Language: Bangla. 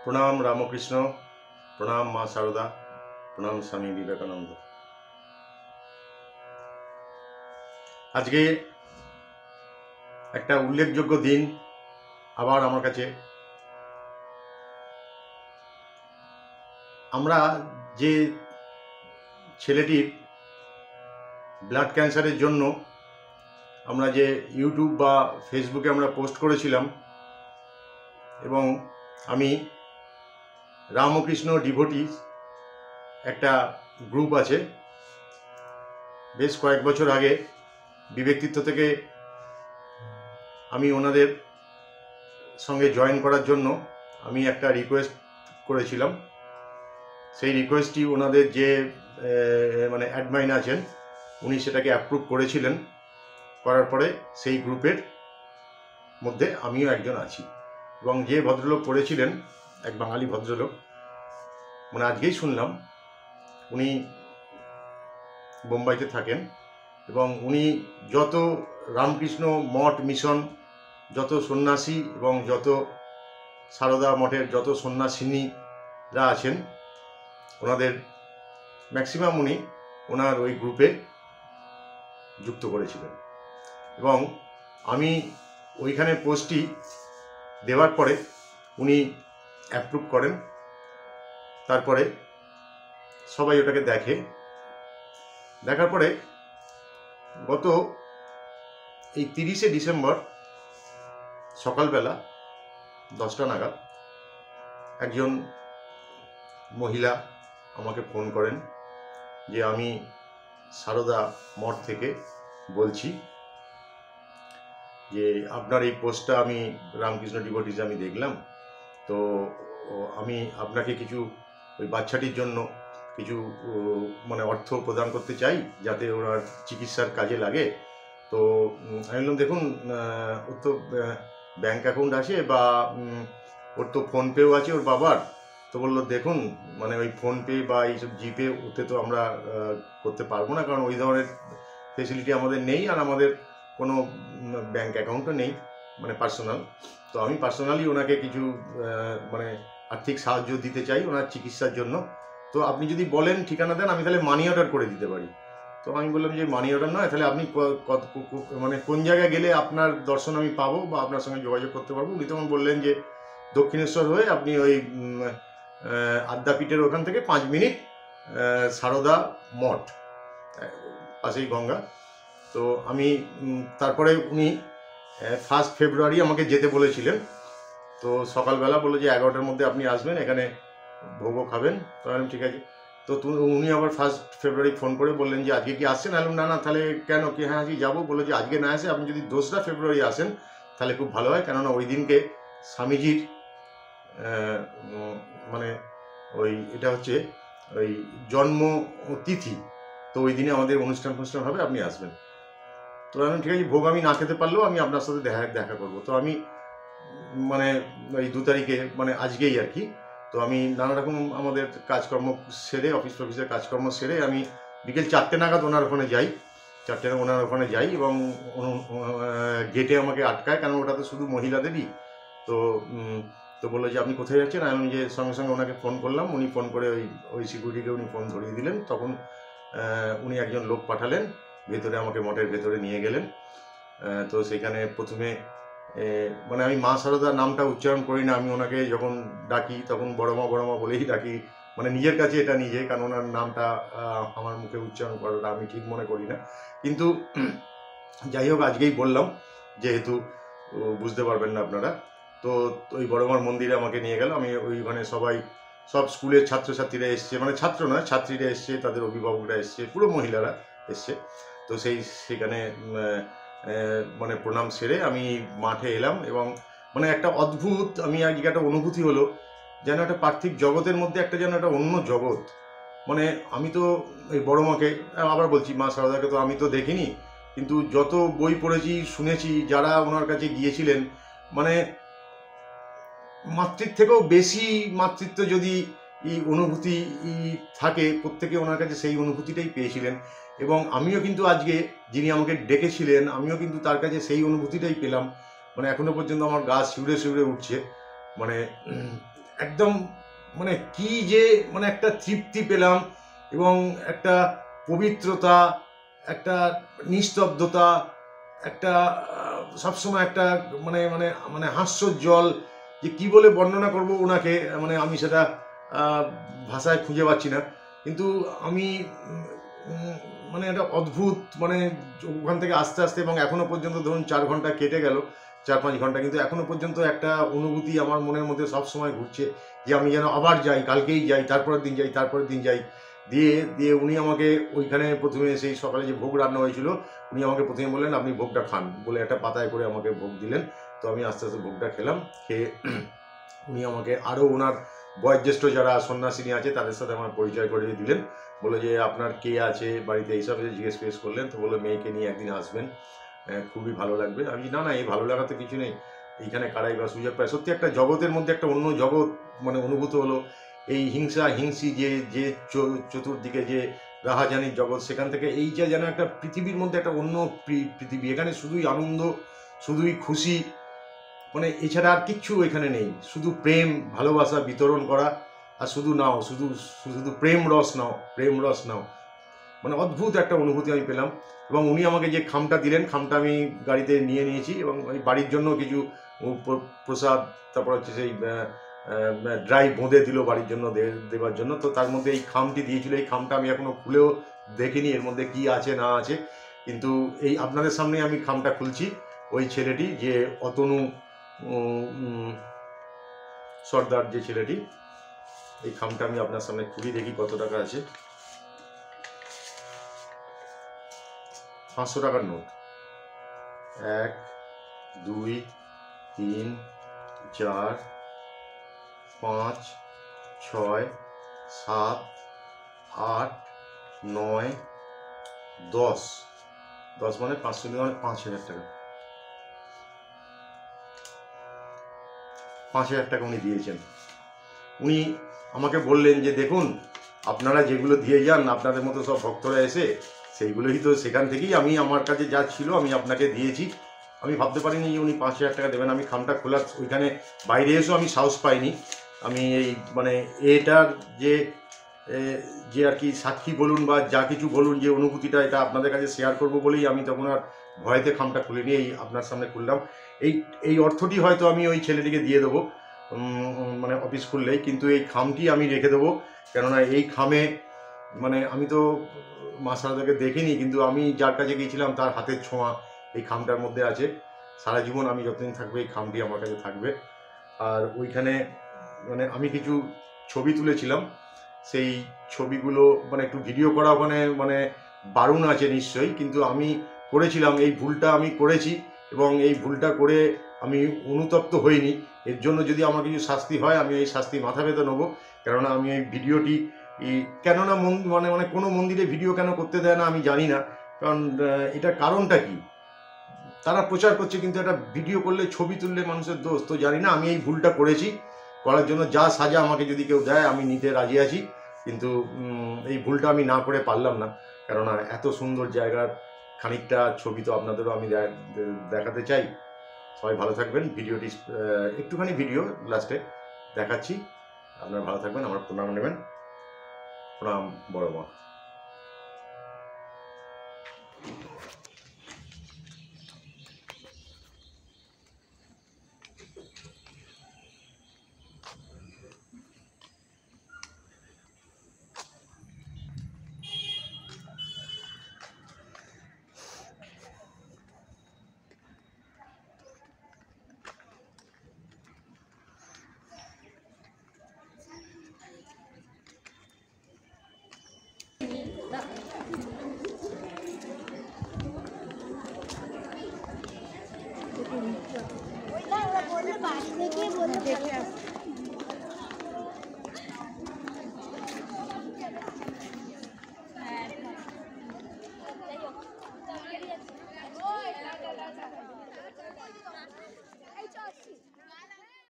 প্রণাম রামকৃষ্ণ, প্রণাম মা সারদা, প্রণাম স্বামী বিবেকানন্দ। আজকে একটা উল্লেখযোগ্য দিন আবার আমার কাছে। আমরা যে ছেলেটির ব্লাড ক্যান্সারের জন্য আমরা যে ইউটিউব বা ফেসবুকে আমরা পোস্ট করেছিলাম, এবং আমি রামকৃষ্ণ ডিভোটিস একটা গ্রুপ আছে, বেশ কয়েক বছর আগে বিবেকতীর্থ থেকে আমি ওনাদের সঙ্গে জয়েন করার জন্য আমি একটা রিকোয়েস্ট করেছিলাম। সেই রিকোয়েস্টটি ওনাদের যে মানে অ্যাডমিন আছেন উনি সেটাকে অ্যাপ্রুভ করেছিলেন। করার পরে সেই গ্রুপের মধ্যে আমিও একজন আছি, এবং যে ভদ্রলোক করেছিলেন, এক বাঙালি ভদ্রলোক, মানে আজকেই শুনলাম উনি বোম্বাইতে থাকেন, এবং উনি যত রামকৃষ্ণ মঠ মিশন, যত সন্ন্যাসী এবং যত সারদা মঠের যত সন্ন্যাসিনীরা আছেন, ওনাদের ম্যাক্সিমাম উনি ওনার ওই গ্রুপে যুক্ত করেছিলেন। এবং আমি ওইখানে পোস্টটি দেওয়ার পরে উনি অ্যাপ্রুভ করেন। তারপরে সবাই ওটাকে দেখার পরে গত এই 30শে ডিসেম্বর সকালবেলা 10টা নাগাদ একজন মহিলা আমাকে ফোন করেন যে আমি সারদা মঠ থেকে বলছি, যে আপনার এই পোস্টটা আমি রামকৃষ্ণ ডিভোটিস আমি দেখলাম, তো আমি আপনাকে কিছু ওই বাচ্চাটির জন্য কিছু মানে অর্থ প্রদান করতে চাই যাতে ওনার চিকিৎসার কাজে লাগে। তো আমি বললাম, দেখুন ওর তো ব্যাঙ্ক অ্যাকাউন্ট আছে, বা ওর তো ফোনপেও আছে ওর বাবার। তো বললো, দেখুন মানে ওই ফোনপে বা এইসব জিপে ওতে তো আমরা করতে পারবো না, কারণ ওই ধরনের ফেসিলিটি আমাদের নেই, আর আমাদের কোনো ব্যাঙ্ক অ্যাকাউন্টও নেই, মানে পার্সোনাল। তো আমি পার্সোনালি ওনাকে কিছু মানে আর্থিক সাহায্য দিতে চাই ওনার চিকিৎসার জন্য। তো আপনি যদি বলেন, ঠিকানা দেন, আমি তাহলে মানি অর্ডার করে দিতে পারি। তো আমি বললাম যে মানি অর্ডার নয়, তাহলে আপনি মানে কোন জায়গায় গেলে আপনার দর্শন আমি পাবো বা আপনার সঙ্গে যোগাযোগ করতে পারবো। উনি তখন বললেন যে দক্ষিণেশ্বর হয়ে আপনি ওই আদ্যাপীঠের ওখান থেকে 5 মিনিট সারদা মঠ, পাশেই গঙ্গা। তো আমি তারপরে উনি 1 ফেব্রুয়ারি আমাকে যেতে বলেছিলেন। তো সকালবেলা বললো যে 11টার মধ্যে আপনি আসবেন, এখানে ভোগও খাবেন। তো আমি ঠিক আছে। তো উনি আবার 1 ফেব্রুয়ারি ফোন করে বললেন যে আজকে কি আসছেন? আমি না তাহলে কেন, কি হ্যাঁ আজকে যাবো। বললো যে আজকে না আসে আপনি যদি 2রা ফেব্রুয়ারি আসেন তাহলে খুব ভালো হয়, কেননা ওই দিনকে স্বামীজির মানে ওই এটা হচ্ছে ওই জন্ম তিথি, তো ওই দিনে আমাদের অনুষ্ঠান হবে, আপনি আসবেন। তো আমি ঠিক আছে, ভোগ আমি না খেতে পারলেও আমি আপনার সাথে দেখা করবো। তো আমি মানে ওই 2 তারিখে, মানে আজকেই আর কি, তো আমি নানা রকম আমাদের কাজকর্ম সেরে, অফিসের কাজকর্ম সেরে আমি বিকেল 4টে নাগাদ ওনার ওখানে যাই। 4টে ওনার ওখানে যাই, এবং গেটে আমাকে আটকায়, কারণ ওটা তো শুধু মহিলাদেরই। তো তো বললো যে আপনি কোথায় যাচ্ছেন? আমি যে সঙ্গে সঙ্গে ওনাকে ফোন করলাম, উনি ফোন করে ওই সিকিউরিটিকে উনি ফোন ধরিয়ে দিলেন। তখন উনি একজন লোক পাঠালেন ভেতরে, আমাকে মঠের ভেতরে নিয়ে গেলেন। তো সেখানে প্রথমে মানে আমি মা সারদার নামটা উচ্চারণ করি না, আমি ওনাকে যখন ডাকি তখন বড় মা বলেই ডাকি, মানে নিজের কাছে এটা নিজে, কারণ ওনার নামটা আমার মুখে উচ্চারণ করাটা আমি ঠিক মনে করি না। কিন্তু যাই হোক, আজকেই বললাম, যেহেতু বুঝতে পারবেন না আপনারা। তো ওই বড়মার মন্দিরে আমাকে নিয়ে গেল। আমি ওইখানে সব স্কুলের ছাত্রছাত্রীরা এসছে, মানে ছাত্র নয়, ছাত্রীরা এসছে, তাদের অভিভাবকরা এসছে, পুরো মহিলারা এসছে। তো সেখানে মানে প্রণাম সেরে আমি মাঠে এলাম, এবং মানে একটা অদ্ভুত, আমি আজকে একটা অনুভূতি হলো, যেন একটা পার্থিব জগতের মধ্যে একটা যেন একটা অন্য জগৎ। মানে আমি তো এই বড় মাকে, আবার বলছি মা সারদাকে তো আমি তো দেখিনি, কিন্তু যত বই পড়েছি, শুনেছি, যারা ওনার কাছে গিয়েছিলেন, মানে মাতৃত্ব থেকেও বেশি মাতৃত্ব যদি অনুভূতি থাকে, প্রত্যেকে ওনার কাছে সেই অনুভূতিটাই পেয়েছিলেন। এবং আমিও কিন্তু আজকে, যিনি আমাকে ডেকেছিলেন, আমিও কিন্তু তার কাছে সেই অনুভূতিটাই পেলাম। মানে এখনো পর্যন্ত আমার গা শিউরে শিউরে উঠছে। মানে একদম মানে কি যে মানে একটা তৃপ্তি পেলাম, এবং একটা পবিত্রতা, একটা নিস্তব্ধতা, একটা সবসময় একটা মানে মানে মানে হাস্যোজ্জ্বল, যে কি বলে বর্ণনা করব ওনাকে, মানে আমি সেটা আহ, ভাষায় খুঁজে পাচ্ছি না। কিন্তু আমি উম, মানে একটা অদ্ভুত মানে ওখান থেকে আস্তে আস্তে, এবং এখনো পর্যন্ত ধরুন 4 ঘন্টা কেটে গেল, 4-5 ঘন্টা, কিন্তু এখনো পর্যন্ত একটা অনুভূতি আমার মনের মধ্যে সব সময় ঘুরছে যে আমি যেন আবার যাই, কালকেই যাই, তারপরের দিন যাই, তারপরের দিন যাই। দিয়ে দিয়ে উনি আমাকে ওইখানে প্রথমে সেই সকালে যে ভোগ রান্না হয়েছিল, উনি আমাকে প্রথমে বললেন আপনি ভোগটা খান, বলে একটা পাতায় করে আমাকে ভোগ দিলেন। তো আমি আস্তে আস্তে ভোগটা খেলাম। খেয়ে উনি আমাকে আরও ওনার বয়োজ্যেষ্ঠ যারা সন্ন্যাসিনী আছে তাদের সাথে আমার পরিচয় করিয়ে দিলেন। বললো যে আপনার কে আছে বাড়িতে, এইসব জিজ্ঞেস ফিজ্ঞেস করলেন। তো বললো মেয়েকে নিয়ে একদিন আসবেন, খুবই ভালো লাগবে। আমি না না, এই ভালো লাগাতে কিছু নেই, এইখানে কারাই বা সুযোগ পায়। সত্যি একটা জগতের মধ্যে একটা অন্য জগৎ মানে অনুভূত হলো। এই হিংসা হিংসি যে যে চতুর্দিকে যে রাহাজানির জগৎ, সেখান থেকে এই যে যেন একটা পৃথিবীর মধ্যে একটা অন্য পৃথিবী, এখানে শুধুই আনন্দ, শুধুই খুশি, মানে এছাড়া আর কিচ্ছু এখানে নেই। শুধু প্রেম ভালোবাসা বিতরণ করা, আর শুধু নাও, শুধু শুধু প্রেম রস নাও, প্রেম রস নাও। মানে অদ্ভুত একটা অনুভূতি আমি পেলাম। এবং উনি আমাকে যে খামটা দিলেন, খামটা আমি গাড়িতে নিয়ে নিয়েছি, এবং ওই বাড়ির জন্য কিছু প্রসাদ, তারপর হচ্ছে সেই ড্রাই বোঁদে দিল বাড়ির জন্য দেওয়ার জন্য। তো তার মধ্যে এই খামটি দিয়েছিল, এই খামটা আমি এখনো খুলেও দেখিনি এর মধ্যে কি আছে না আছে। কিন্তু এই আপনাদের সামনে আমি খামটা খুলছি। ওই ছেলেটি যে অতনু সর্দার, যে ছেলেটি, এই খামটা আমি আপনার সামনে খুলি, দেখি কত টাকা আছে। 500 টাকার নোট। 1 2 3 4 5 6 7 8 9 10। 10 মানে 500 মানে 5000 টাকা। 5000 টাকা উনি দিয়েছেন। উনি আমাকে বললেন যে দেখুন, আপনারা যেগুলো দিয়ে যান, আপনাদের মতো সব ভক্তরা এসে, সেইগুলোই তো সেখান থেকেই আমি, আমার কাছে যা ছিল আমি আপনাকে দিয়েছি। আমি ভাবতে পারিনি যে উনি 5000 টাকা দেবেন। আমি খামটা খোলার ওইখানে বাইরে এসেও আমি সাহস পাইনি। আমি এই মানে এটার যে যে আর কি সাক্ষী বলুন বা যা কিছু বলুন, যে অনুভূতিটা, এটা আপনাদের কাছে শেয়ার করব বলেই আমি তখন আর ভয়েতে খামটা খুলিনি, এই আপনার সামনে খুললাম। এই এই অর্থটি হয়তো আমি ওই ছেলেটিকে দিয়ে দেবো মানে অফিস খুললেই, কিন্তু এই খামটি আমি রেখে দেবো। কেননা এই খামে মানে আমি তো মা সারদাকে দেখিনি, কিন্তু আমি যার কাছে গিয়েছিলাম তার হাতের ছোঁয়া এই খামটার মধ্যে আছে। সারা জীবন আমি যতদিন থাকবে এই খামটি আমার কাছে থাকবে। আর ওইখানে মানে আমি কিছু ছবি তুলেছিলাম, সেই ছবিগুলো মানে একটু ভিডিও করা ওখানে মানে বারণ আছে নিশ্চয়ই, কিন্তু আমি করেছিলাম, এই ভুলটা আমি করেছি, এবং এই ভুলটা করে আমি অনুতপ্ত হইনি। এর জন্য যদি আমার কিছু শাস্তি হয়, আমি এই শাস্তি মাথা পেতে নেবো। কেননা আমি এই ভিডিওটি কেননা মানে মানে কোনো মন্দিরে ভিডিও কেন করতে দেয় না আমি জানি না, কারণ এটার কারণটা কি। তারা প্রচার করছে, কিন্তু একটা ভিডিও করলে, ছবি তুললে মানুষের দোষ তো জানি না। আমি এই ভুলটা করেছি, করার জন্য যা সাজা আমাকে যদি কেউ দেয় আমি নিতে রাজি আছি। কিন্তু এই ভুলটা আমি না করে পারলাম না, কেননা এত সুন্দর জায়গার খানিকটা ছবি তো আপনাদেরও আমি দেখাতে চাই। সবাই ভালো থাকবেন। ভিডিওটি একটুখানি ভিডিও লাস্টে দেখাচ্ছি। আপনারা ভালো থাকবেন, আমার প্রণাম নেবেন। প্রণাম বড় মা।